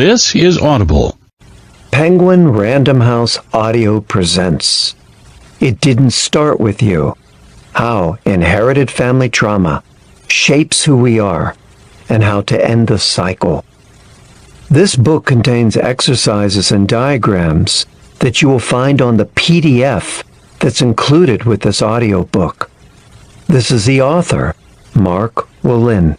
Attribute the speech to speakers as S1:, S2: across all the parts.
S1: This is Audible.
S2: Penguin Random House Audio presents It Didn't Start With You: How Inherited Family Trauma Shapes Who We Are and How to End the Cycle. This book contains exercises and diagrams that you will find on the PDF that's included with this audiobook. This is the author, Mark Wolynn.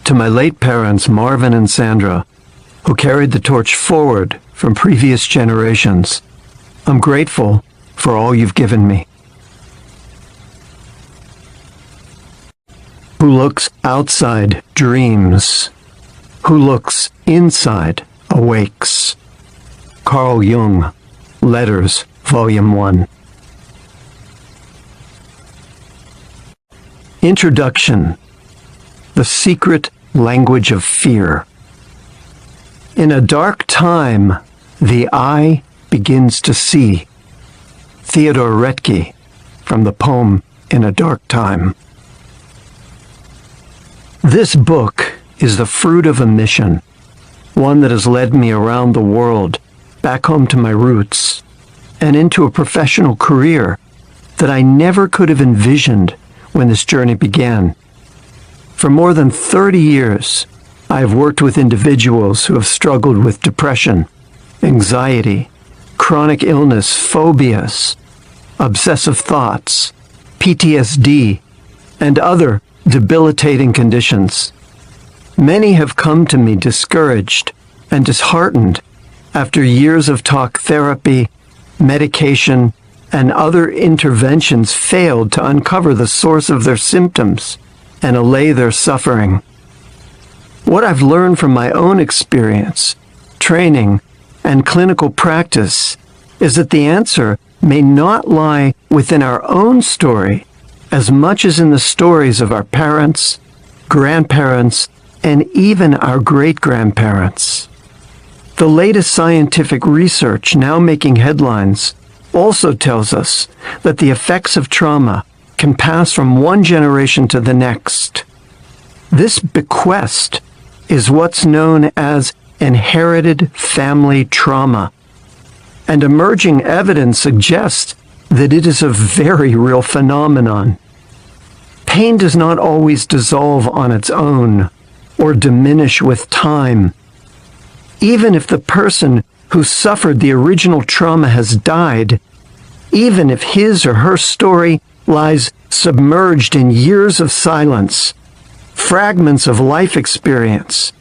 S2: To my late parents, Marvin and Sandra, who carried the torch forward from previous generations, I'm grateful for all you've given me. Who looks outside dreams. Who looks inside awakes. Carl Jung, Letters, Volume 1. Introduction. The Secret Language of Fear. In a dark time, the eye begins to see. Theodore Retke, from the poem In a Dark Time. This book is the fruit of a mission, one that has led me around the world, back home to my roots, and into a professional career that I never could have envisioned when this journey began. For more than 30 years, I have worked with individuals who have struggled with depression, anxiety, chronic illness, phobias, obsessive thoughts, PTSD, and other debilitating conditions. Many have come to me discouraged and disheartened after years of talk therapy, medication, and other interventions failed to uncover the source of their symptoms and allay their suffering. What I've learned from my own experience, training, and clinical practice is that the answer may not lie within our own story as much as in the stories of our parents, grandparents, and even our great-grandparents. The latest scientific research now making headlines also tells us that the effects of trauma can pass from one generation to the next. This bequest is what's known as inherited family trauma, and emerging evidence suggests that it is a very real phenomenon. Pain does not always dissolve on its own or diminish with time. Even if the person who suffered the original trauma has died, even if his or her story lies submerged in years of silence, fragments of life experience,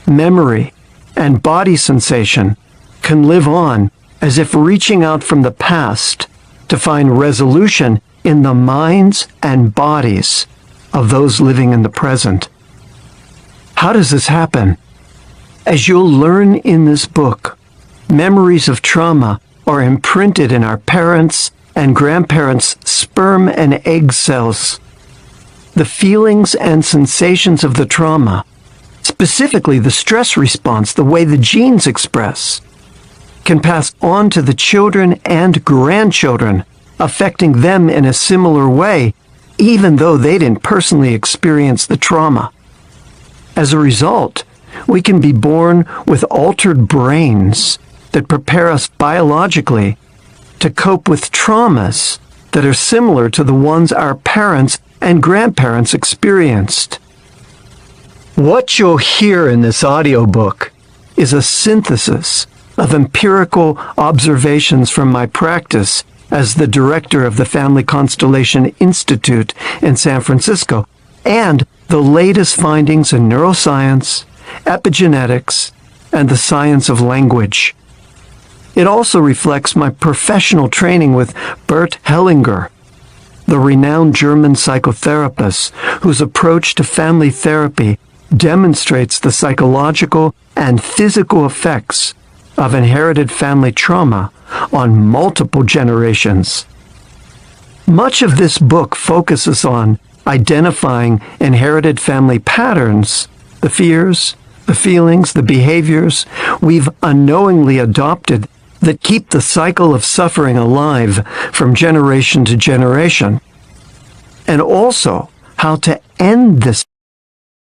S2: memory, and body sensation can live on as if reaching out from the past to find resolution in the minds and bodies of those living in the present. How does this happen? As you'll learn in this book, memories of trauma are imprinted in our parents' and grandparents' sperm and egg cells. The feelings and sensations of the trauma, specifically the stress response, the way the genes express, can pass on to the children and grandchildren, affecting them in a similar way, even though they didn't personally experience the trauma. As a result, we can be born with altered brains that prepare us biologically to cope with traumas that are similar to the ones our parents and grandparents experienced. What you'll hear in this audiobook is a synthesis of empirical observations from my practice as the director of the Family Constellation Institute in San Francisco and the latest findings in neuroscience, epigenetics, and the science of language. It also reflects my professional training with Bert Hellinger, the renowned German psychotherapist whose approach to family therapy demonstrates the psychological and physical effects of inherited family trauma on multiple generations. Much of this book focuses on identifying inherited family patterns, the fears, the feelings, the behaviors we've unknowingly adopted that keep the cycle of suffering alive from generation to generation, and also how to end this